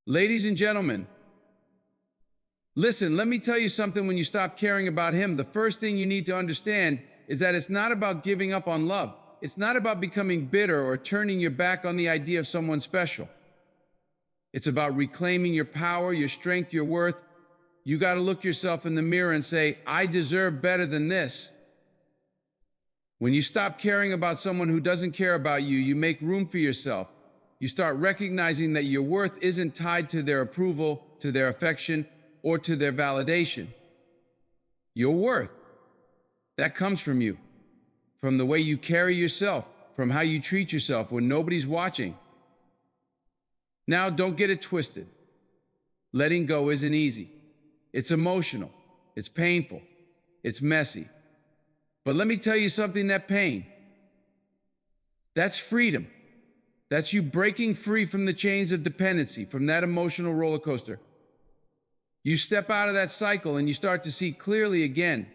Ladies and gentlemen, listen, let me tell you something. When you stop caring about him, the first thing you need to understand is that it's not about giving up on love. It's not about becoming bitter or turning your back on the idea of someone special. It's about reclaiming your power, your strength, your worth. You got to look yourself in the mirror and say, I deserve better than this. When you stop caring about someone who doesn't care about you, you make room for yourself. You start recognizing that your worth isn't tied to their approval, to their affection, or to their validation. Your worth, that comes from you, from the way you carry yourself, from how you treat yourself when nobody's watching. Now, don't get it twisted. Letting go isn't easy. It's emotional, it's painful, it's messy. But let me tell you something, that pain, that's freedom. That's you breaking free from the chains of dependency, from that emotional roller coaster. You step out of that cycle and you start to see clearly again.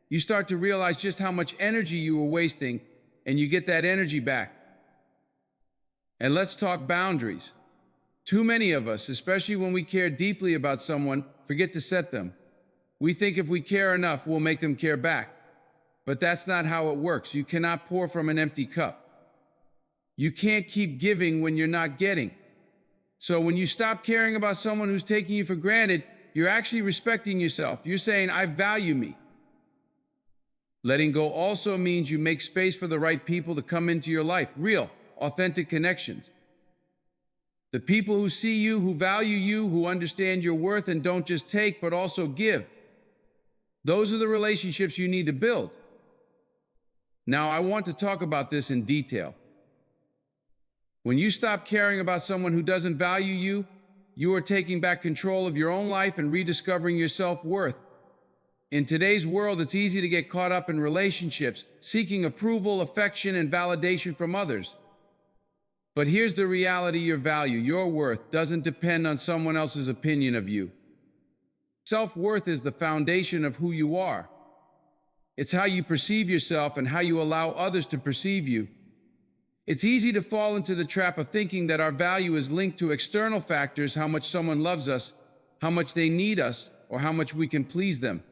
You start to realize just how much energy you were wasting, and you get that energy back. And let's talk boundaries. Too many of us, especially when we care deeply about someone, forget to set them. We think if we care enough, we'll make them care back. But that's not how it works. You cannot pour from an empty cup. You can't keep giving when you're not getting. So when you stop caring about someone who's taking you for granted, you're actually respecting yourself. You're saying, I value me. Letting go also means you make space for the right people to come into your life, real, authentic connections. The people who see you, who value you, who understand your worth and don't just take, but also give. Those are the relationships you need to build. Now, I want to talk about this in detail. When you stop caring about someone who doesn't value you, you are taking back control of your own life and rediscovering your self-worth. In today's world, it's easy to get caught up in relationships, seeking approval, affection, and validation from others. But here's the reality: your value, your worth, doesn't depend on someone else's opinion of you. Self-worth is the foundation of who you are. It's how you perceive yourself and how you allow others to perceive you. It's easy to fall into the trap of thinking that our value is linked to external factors: how much someone loves us, how much they need us, or how much we can please them.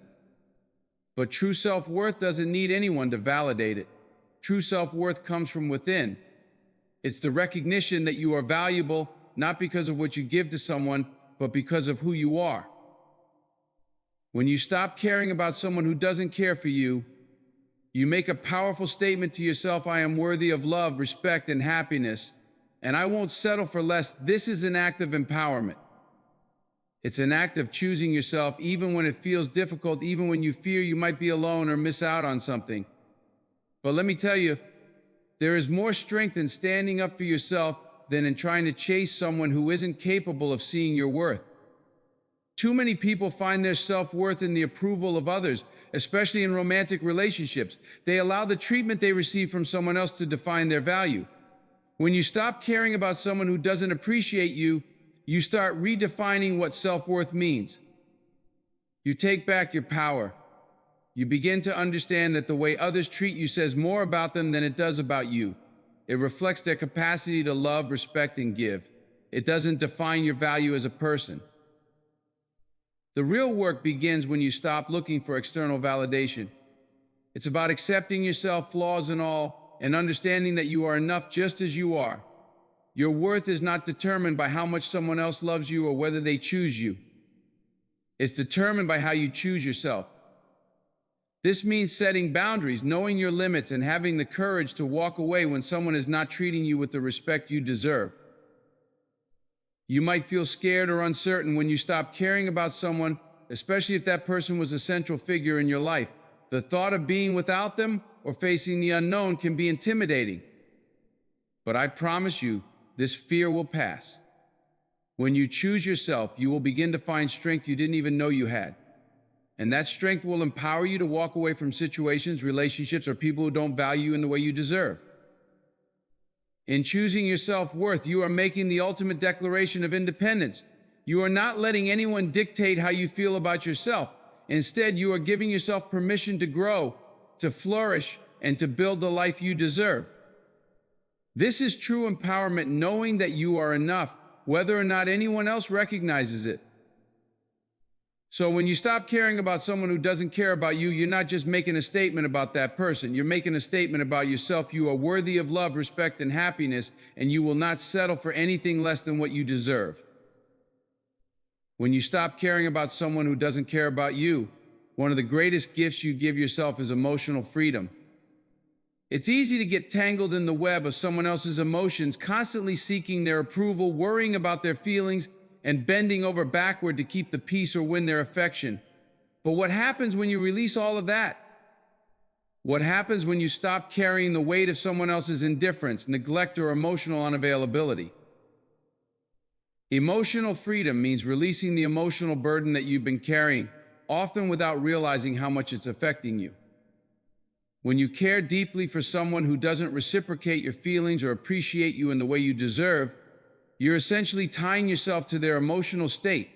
But true self-worth doesn't need anyone to validate it. True self-worth comes from within. It's the recognition that you are valuable, not because of what you give to someone, but because of who you are. When you stop caring about someone who doesn't care for you, you make a powerful statement to yourself: I am worthy of love, respect, and happiness, and I won't settle for less. This is an act of empowerment. It's an act of choosing yourself even when it feels difficult, even when you fear you might be alone or miss out on something. But let me tell you, there is more strength in standing up for yourself than in trying to chase someone who isn't capable of seeing your worth. Too many people find their self-worth in the approval of others, especially in romantic relationships. They allow the treatment they receive from someone else to define their value. When you stop caring about someone who doesn't appreciate you, you start redefining what self-worth means. You take back your power. You begin to understand that the way others treat you says more about them than it does about you. It reflects their capacity to love, respect, and give. It doesn't define your value as a person. The real work begins when you stop looking for external validation. It's about accepting yourself, flaws and all, and understanding that you are enough just as you are. Your worth is not determined by how much someone else loves you or whether they choose you. It's determined by how you choose yourself. This means setting boundaries, knowing your limits, and having the courage to walk away when someone is not treating you with the respect you deserve. You might feel scared or uncertain when you stop caring about someone, especially if that person was a central figure in your life. The thought of being without them or facing the unknown can be intimidating. But I promise you, this fear will pass. When you choose yourself, you will begin to find strength you didn't even know you had. And that strength will empower you to walk away from situations, relationships, or people who don't value you in the way you deserve. In choosing your self-worth, you are making the ultimate declaration of independence. You are not letting anyone dictate how you feel about yourself. Instead, you are giving yourself permission to grow, to flourish, and to build the life you deserve. This is true empowerment, knowing that you are enough, whether or not anyone else recognizes it. So when you stop caring about someone who doesn't care about you, you're not just making a statement about that person. You're making a statement about yourself. You are worthy of love, respect, and happiness, and you will not settle for anything less than what you deserve. When you stop caring about someone who doesn't care about you, one of the greatest gifts you give yourself is emotional freedom. It's easy to get tangled in the web of someone else's emotions, constantly seeking their approval, worrying about their feelings, and bending over backward to keep the peace or win their affection. But what happens when you release all of that? What happens when you stop carrying the weight of someone else's indifference, neglect, or emotional unavailability? Emotional freedom means releasing the emotional burden that you've been carrying, often without realizing how much it's affecting you. When you care deeply for someone who doesn't reciprocate your feelings or appreciate you in the way you deserve, you're essentially tying yourself to their emotional state.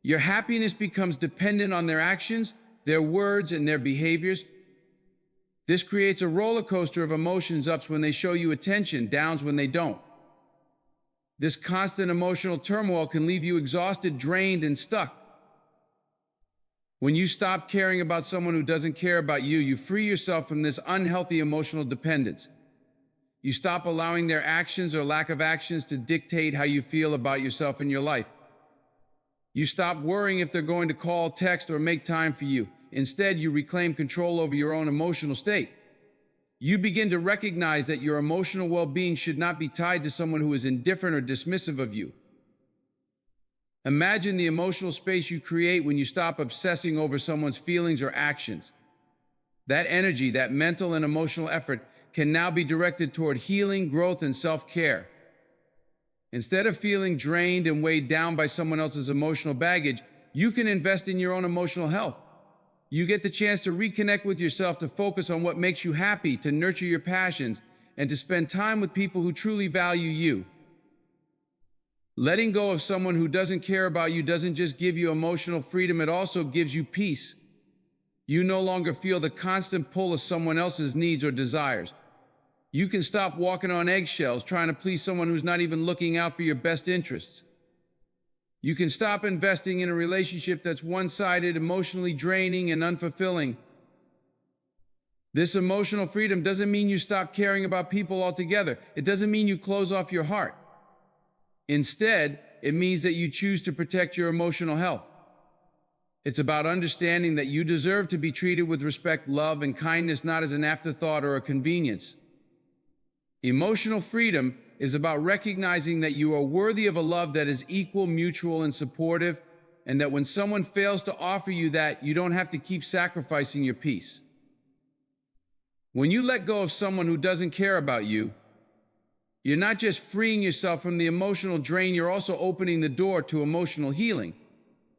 Your happiness becomes dependent on their actions, their words, and their behaviors. This creates a roller coaster of emotions, ups when they show you attention, downs when they don't. This constant emotional turmoil can leave you exhausted, drained, and stuck. When you stop caring about someone who doesn't care about you, you free yourself from this unhealthy emotional dependence. You stop allowing their actions or lack of actions to dictate how you feel about yourself and your life. You stop worrying if they're going to call, text, or make time for you. Instead, you reclaim control over your own emotional state. You begin to recognize that your emotional well-being should not be tied to someone who is indifferent or dismissive of you. Imagine the emotional space you create when you stop obsessing over someone's feelings or actions. That energy, that mental and emotional effort, can now be directed toward healing, growth, and self-care. Instead of feeling drained and weighed down by someone else's emotional baggage, you can invest in your own emotional health. You get the chance to reconnect with yourself, to focus on what makes you happy, to nurture your passions, and to spend time with people who truly value you. Letting go of someone who doesn't care about you doesn't just give you emotional freedom, it also gives you peace. You no longer feel the constant pull of someone else's needs or desires. You can stop walking on eggshells trying to please someone who's not even looking out for your best interests. You can stop investing in a relationship that's one-sided, emotionally draining, and unfulfilling. This emotional freedom doesn't mean you stop caring about people altogether. It doesn't mean you close off your heart. Instead, it means that you choose to protect your emotional health. It's about understanding that you deserve to be treated with respect, love, and kindness, not as an afterthought or a convenience. Emotional freedom is about recognizing that you are worthy of a love that is equal, mutual, and supportive, and that when someone fails to offer you that, you don't have to keep sacrificing your peace. When you let go of someone who doesn't care about you, you're not just freeing yourself from the emotional drain, you're also opening the door to emotional healing.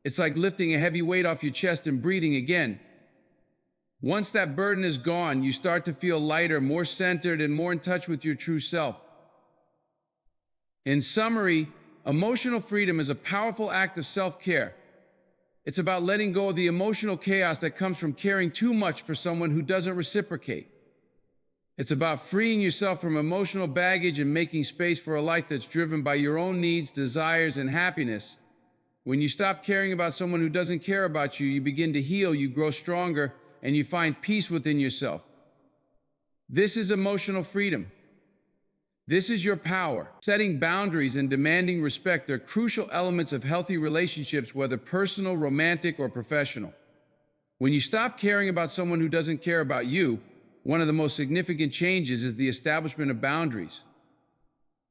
It's like lifting a heavy weight off your chest and breathing again. Once that burden is gone, you start to feel lighter, more centered, and more in touch with your true self. In summary, emotional freedom is a powerful act of self-care. It's about letting go of the emotional chaos that comes from caring too much for someone who doesn't reciprocate. It's about freeing yourself from emotional baggage and making space for a life that's driven by your own needs, desires, and happiness. When you stop caring about someone who doesn't care about you, you begin to heal, you grow stronger, and you find peace within yourself. This is emotional freedom. This is your power. Setting boundaries and demanding respect are crucial elements of healthy relationships, whether personal, romantic, or professional. When you stop caring about someone who doesn't care about you, one of the most significant changes is the establishment of boundaries.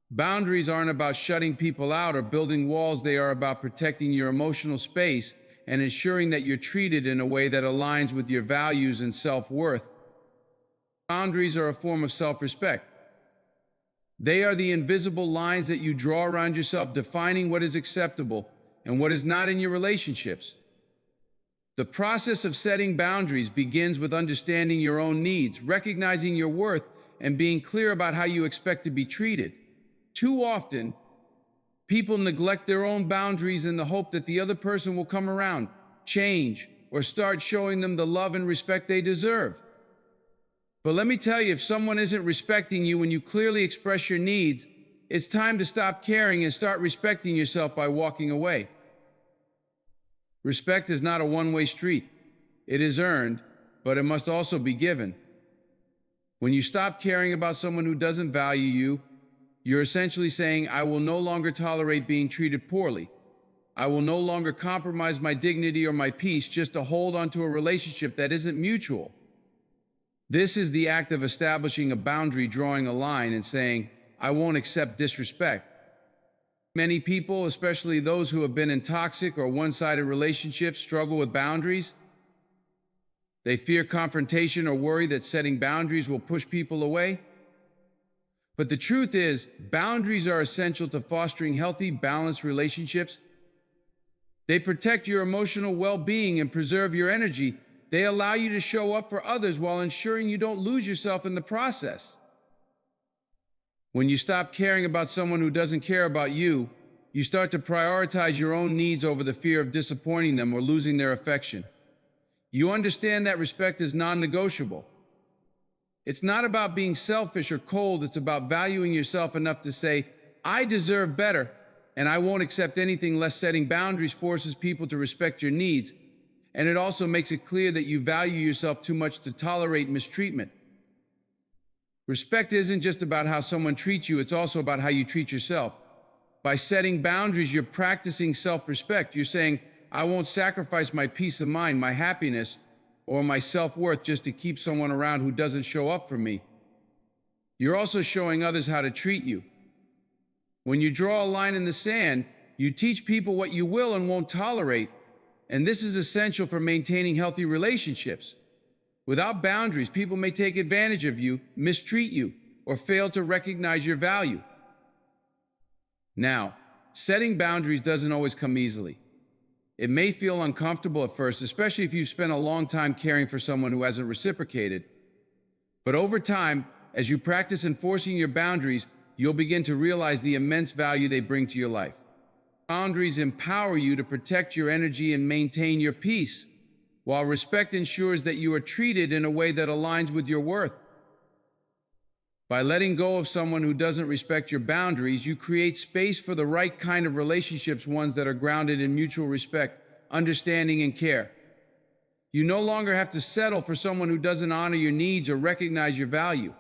Boundaries aren't about shutting people out or building walls, they are about protecting your emotional space and ensuring that you're treated in a way that aligns with your values and self-worth. Boundaries are a form of self-respect. They are the invisible lines that you draw around yourself, defining what is acceptable and what is not in your relationships. The process of setting boundaries begins with understanding your own needs, recognizing your worth, and being clear about how you expect to be treated. Too often, people neglect their own boundaries in the hope that the other person will come around, change, or start showing them the love and respect they deserve. But let me tell you, if someone isn't respecting you when you clearly express your needs, It's time to stop caring and start respecting yourself by walking away. Respect is not a one-way street. It is earned, but it must also be given. When you stop caring about someone who doesn't value you, you're essentially saying, I will no longer tolerate being treated poorly. I will no longer compromise my dignity or my peace just to hold onto a relationship that isn't mutual. This is the act of establishing a boundary, drawing a line, and saying, I won't accept disrespect. Many people, especially those who have been in toxic or one-sided relationships, struggle with boundaries. They fear confrontation or worry that setting boundaries will push people away. But the truth is, boundaries are essential to fostering healthy, balanced relationships. They protect your emotional well-being and preserve your energy. They allow you to show up for others while ensuring you don't lose yourself in the process. When you stop caring about someone who doesn't care about you, you start to prioritize your own needs over the fear of disappointing them or losing their affection. You understand that respect is non-negotiable. It's not about being selfish or cold. It's about valuing yourself enough to say, I deserve better, and I won't accept anything less. Setting boundaries forces people to respect your needs, and it also makes it clear that you value yourself too much to tolerate mistreatment. Respect isn't just about how someone treats you, it's also about how you treat yourself. By setting boundaries, you're practicing self-respect. You're saying, I won't sacrifice my peace of mind, my happiness, or my self-worth just to keep someone around who doesn't show up for me. You're also showing others how to treat you. When you draw a line in the sand, you teach people what you will and won't tolerate, and this is essential for maintaining healthy relationships. Without boundaries, people may take advantage of you, mistreat you, or fail to recognize your value. Now, setting boundaries doesn't always come easily. It may feel uncomfortable at first, especially if you've spent a long time caring for someone who hasn't reciprocated. But over time, as you practice enforcing your boundaries, you'll begin to realize the immense value they bring to your life. Boundaries empower you to protect your energy and maintain your peace, while respect ensures that you are treated in a way that aligns with your worth. By letting go of someone who doesn't respect your boundaries, you create space for the right kind of relationships, ones that are grounded in mutual respect, understanding, and care. You no longer have to settle for someone who doesn't honor your needs or recognize your value.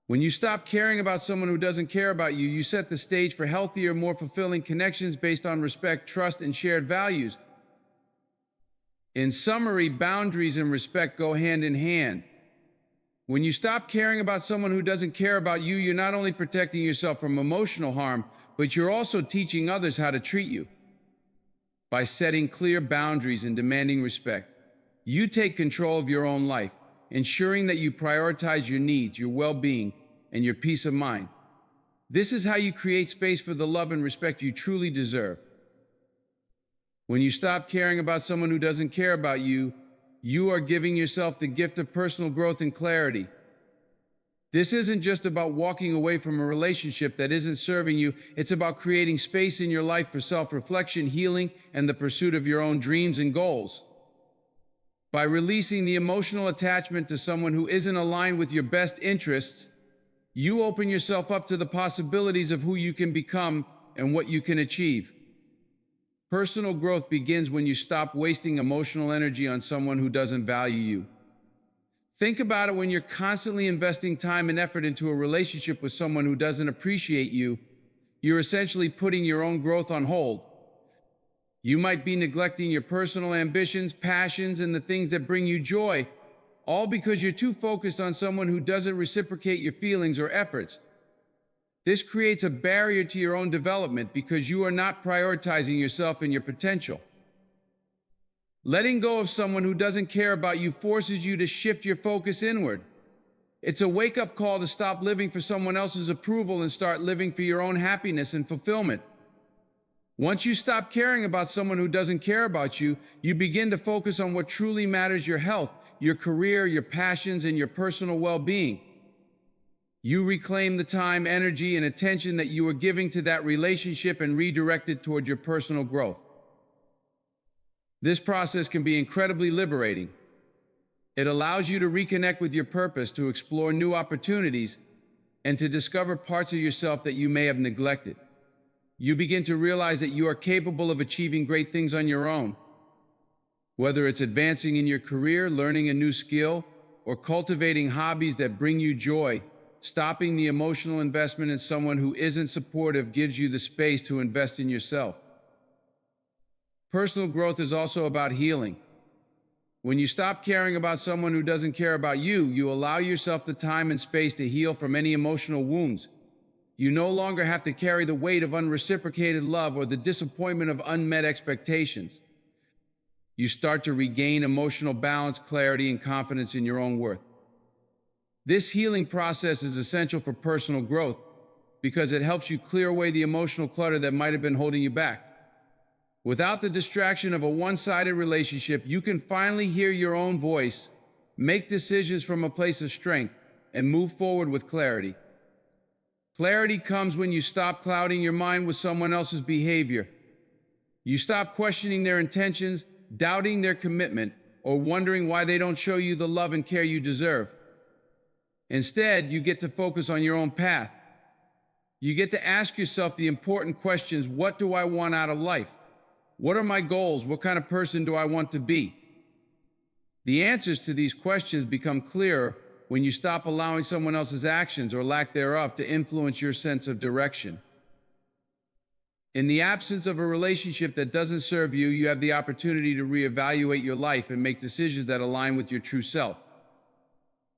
When you stop caring about someone who doesn't care about you, you set the stage for healthier, more fulfilling connections based on respect, trust, and shared values. In summary, boundaries and respect go hand in hand. When you stop caring about someone who doesn't care about you, you're not only protecting yourself from emotional harm, but you're also teaching others how to treat you. By setting clear boundaries and demanding respect, you take control of your own life, ensuring that you prioritize your needs, your well-being, and your peace of mind. This is how you create space for the love and respect you truly deserve. When you stop caring about someone who doesn't care about you, you are giving yourself the gift of personal growth and clarity. This isn't just about walking away from a relationship that isn't serving you. It's about creating space in your life for self-reflection, healing, and the pursuit of your own dreams and goals. By releasing the emotional attachment to someone who isn't aligned with your best interests, you open yourself up to the possibilities of who you can become and what you can achieve. Personal growth begins when you stop wasting emotional energy on someone who doesn't value you. Think about it: when you're constantly investing time and effort into a relationship with someone who doesn't appreciate you, you're essentially putting your own growth on hold. You might be neglecting your personal ambitions, passions, and the things that bring you joy, all because you're too focused on someone who doesn't reciprocate your feelings or efforts. This creates a barrier to your own development because you are not prioritizing yourself and your potential. Letting go of someone who doesn't care about you forces you to shift your focus inward. It's a wake-up call to stop living for someone else's approval and start living for your own happiness and fulfillment. Once you stop caring about someone who doesn't care about you, you begin to focus on what truly matters: your health, your career, your passions, and your personal well-being. You reclaim the time, energy, and attention that you were giving to that relationship and redirect it toward your personal growth. This process can be incredibly liberating. It allows you to reconnect with your purpose, to explore new opportunities, and to discover parts of yourself that you may have neglected. You begin to realize that you are capable of achieving great things on your own. Whether it's advancing in your career, learning a new skill, or cultivating hobbies that bring you joy, stopping the emotional investment in someone who isn't supportive gives you the space to invest in yourself. Personal growth is also about healing. When you stop caring about someone who doesn't care about you, you allow yourself the time and space to heal from any emotional wounds. You no longer have to carry the weight of unreciprocated love or the disappointment of unmet expectations. You start to regain emotional balance, clarity, and confidence in your own worth. This healing process is essential for personal growth because it helps you clear away the emotional clutter that might have been holding you back. Without the distraction of a one-sided relationship, you can finally hear your own voice, make decisions from a place of strength, and move forward with clarity. Clarity comes when you stop clouding your mind with someone else's behavior. You stop questioning their intentions, doubting their commitment, or wondering why they don't show you the love and care you deserve. Instead, you get to focus on your own path. You get to ask yourself the important questions: what do I want out of life? What are my goals? What kind of person do I want to be? The answers to these questions become clearer when you stop allowing someone else's actions or lack thereof to influence your sense of direction. In the absence of a relationship that doesn't serve you, you have the opportunity to reevaluate your life and make decisions that align with your true self.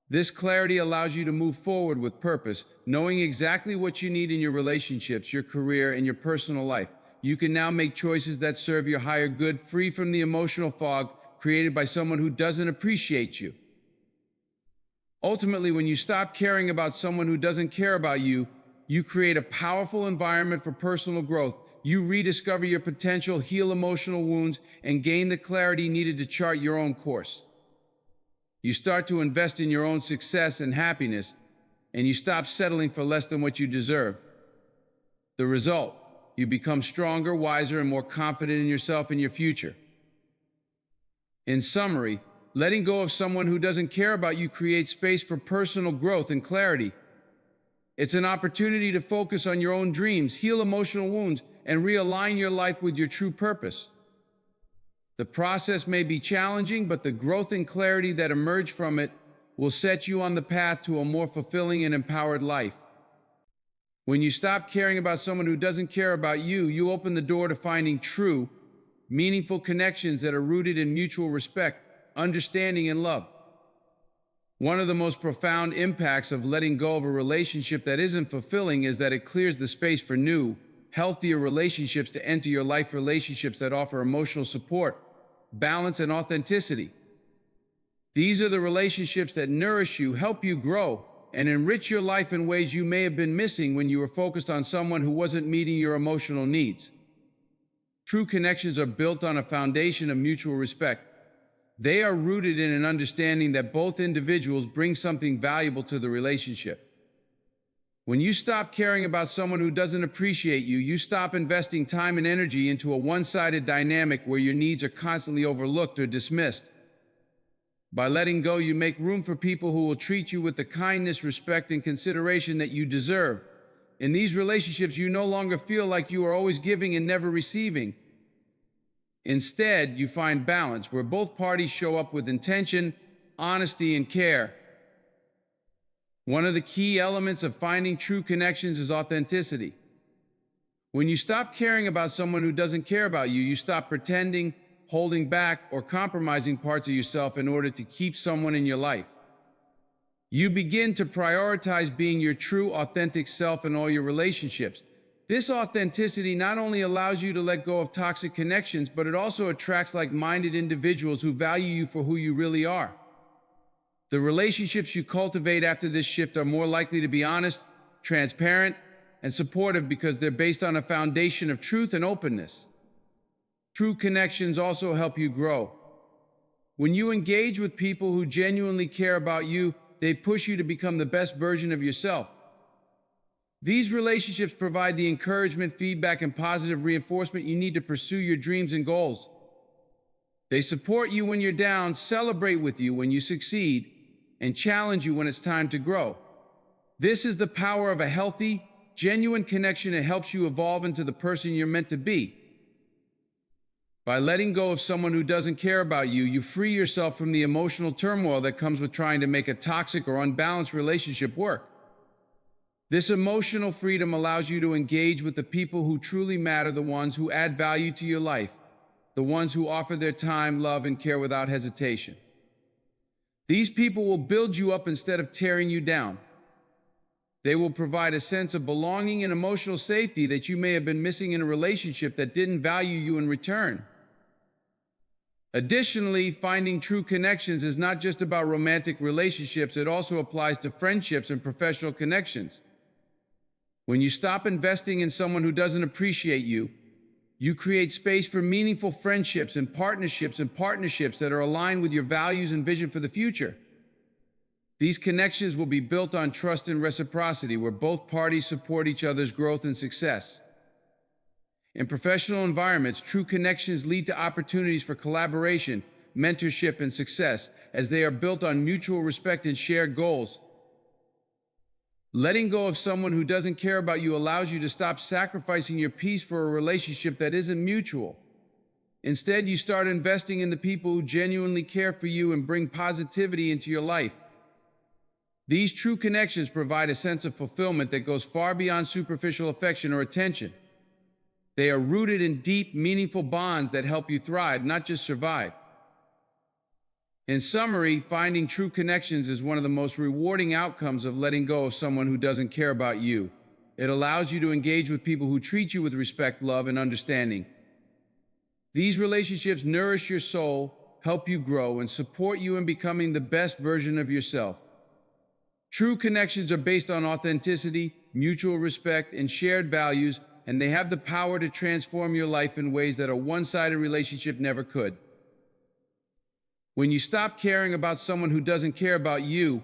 This clarity allows you to move forward with purpose, knowing exactly what you need in your relationships, your career, and your personal life. You can now make choices that serve your higher good, free from the emotional fog created by someone who doesn't appreciate you. Ultimately, when you stop caring about someone who doesn't care about you, you create a powerful environment for personal growth. You rediscover your potential, heal emotional wounds, and gain the clarity needed to chart your own course. You start to invest in your own success and happiness, and you stop settling for less than what you deserve. The result: you become stronger, wiser, and more confident in yourself and your future. In summary, letting go of someone who doesn't care about you creates space for personal growth and clarity. It's an opportunity to focus on your own dreams, heal emotional wounds, and realign your life with your true purpose. The process may be challenging, but the growth and clarity that emerge from it will set you on the path to a more fulfilling and empowered life. When you stop caring about someone who doesn't care about you, you open the door to finding true, meaningful connections that are rooted in mutual respect, understanding, and love. One of the most profound impacts of letting go of a relationship that isn't fulfilling is that it clears the space for new, healthier relationships to enter your life, relationships that offer emotional support, balance, and authenticity. These are the relationships that nourish you, help you grow, and enrich your life in ways you may have been missing when you were focused on someone who wasn't meeting your emotional needs. True connections are built on a foundation of mutual respect. They are rooted in an understanding that both individuals bring something valuable to the relationship. When you stop caring about someone who doesn't appreciate you, you stop investing time and energy into a one-sided dynamic where your needs are constantly overlooked or dismissed. By letting go, you make room for people who will treat you with the kindness, respect, and consideration that you deserve. In these relationships, you no longer feel like you are always giving and never receiving. Instead, you find balance, where both parties show up with intention, honesty, and care. One of the key elements of finding true connections is authenticity. When you stop caring about someone who doesn't care about you, you stop pretending, holding back, or compromising parts of yourself in order to keep someone in your life. You begin to prioritize being your true, authentic self in all your relationships. This authenticity not only allows you to let go of toxic connections, but it also attracts like-minded individuals who value you for who you really are. The relationships you cultivate after this shift are more likely to be honest, transparent, and supportive because they're based on a foundation of truth and openness. True connections also help you grow. When you engage with people who genuinely care about you, they push you to become the best version of yourself. These relationships provide the encouragement, feedback, and positive reinforcement you need to pursue your dreams and goals. They support you when you're down, celebrate with you when you succeed, and challenge you when it's time to grow. This is the power of a healthy, genuine connection that helps you evolve into the person you're meant to be. By letting go of someone who doesn't care about you, you free yourself from the emotional turmoil that comes with trying to make a toxic or unbalanced relationship work. This emotional freedom allows you to engage with the people who truly matter, the ones who add value to your life, the ones who offer their time, love, and care without hesitation. These people will build you up instead of tearing you down. They will provide a sense of belonging and emotional safety that you may have been missing in a relationship that didn't value you in return. Additionally, finding true connections is not just about romantic relationships, it also applies to friendships and professional connections. When you stop investing in someone who doesn't appreciate you, you create space for meaningful friendships and partnerships that are aligned with your values and vision for the future. These connections will be built on trust and reciprocity, where both parties support each other's growth and success. In professional environments, true connections lead to opportunities for collaboration, mentorship, and success, as they are built on mutual respect and shared goals. Letting go of someone who doesn't care about you allows you to stop sacrificing your peace for a relationship that isn't mutual. Instead, you start investing in the people who genuinely care for you and bring positivity into your life. These true connections provide a sense of fulfillment that goes far beyond superficial affection or attention. They are rooted in deep, meaningful bonds that help you thrive, not just survive. In summary, finding true connections is one of the most rewarding outcomes of letting go of someone who doesn't care about you. It allows you to engage with people who treat you with respect, love, and understanding. These relationships nourish your soul, help you grow, and support you in becoming the best version of yourself. True connections are based on authenticity, mutual respect, and shared values, and they have the power to transform your life in ways that a one-sided relationship never could. When you stop caring about someone who doesn't care about you,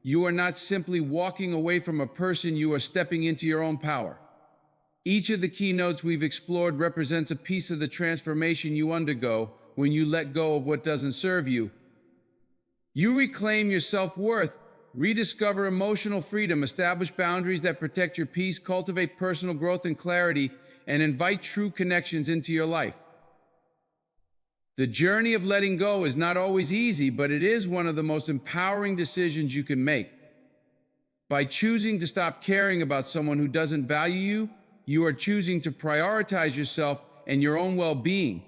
you are not simply walking away from a person, you are stepping into your own power. Each of the keynotes we've explored represents a piece of the transformation you undergo when you let go of what doesn't serve you. You reclaim your self-worth, rediscover emotional freedom, establish boundaries that protect your peace, cultivate personal growth and clarity, and invite true connections into your life. The journey of letting go is not always easy, but it is one of the most empowering decisions you can make. By choosing to stop caring about someone who doesn't value you, you are choosing to prioritize yourself and your own well-being.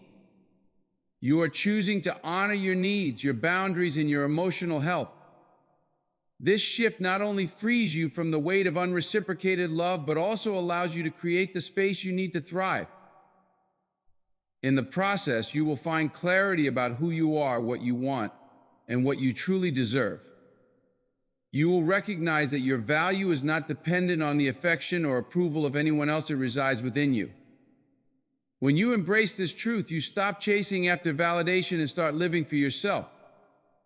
You are choosing to honor your needs, your boundaries, and your emotional health. This shift not only frees you from the weight of unreciprocated love, but also allows you to create the space you need to thrive. In the process, you will find clarity about who you are, what you want, and what you truly deserve. You will recognize that your value is not dependent on the affection or approval of anyone else that resides within you. When you embrace this truth, you stop chasing after validation and start living for yourself.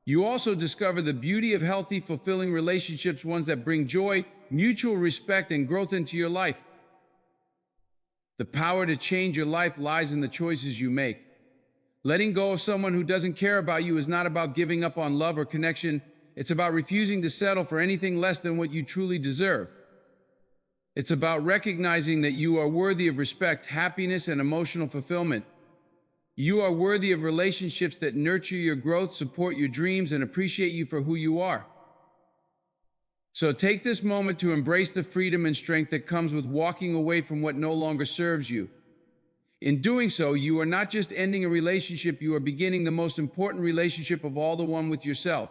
You also discover the beauty of healthy, fulfilling relationships, ones that bring joy, mutual respect, and growth into your life. The power to change your life lies in the choices you make. Letting go of someone who doesn't care about you is not about giving up on love or connection. It's about refusing to settle for anything less than what you truly deserve. It's about recognizing that you are worthy of respect, happiness, and emotional fulfillment. You are worthy of relationships that nurture your growth, support your dreams, and appreciate you for who you are. So take this moment to embrace the freedom and strength that comes with walking away from what no longer serves you. In doing so, you are not just ending a relationship, you are beginning the most important relationship of all, the one with yourself.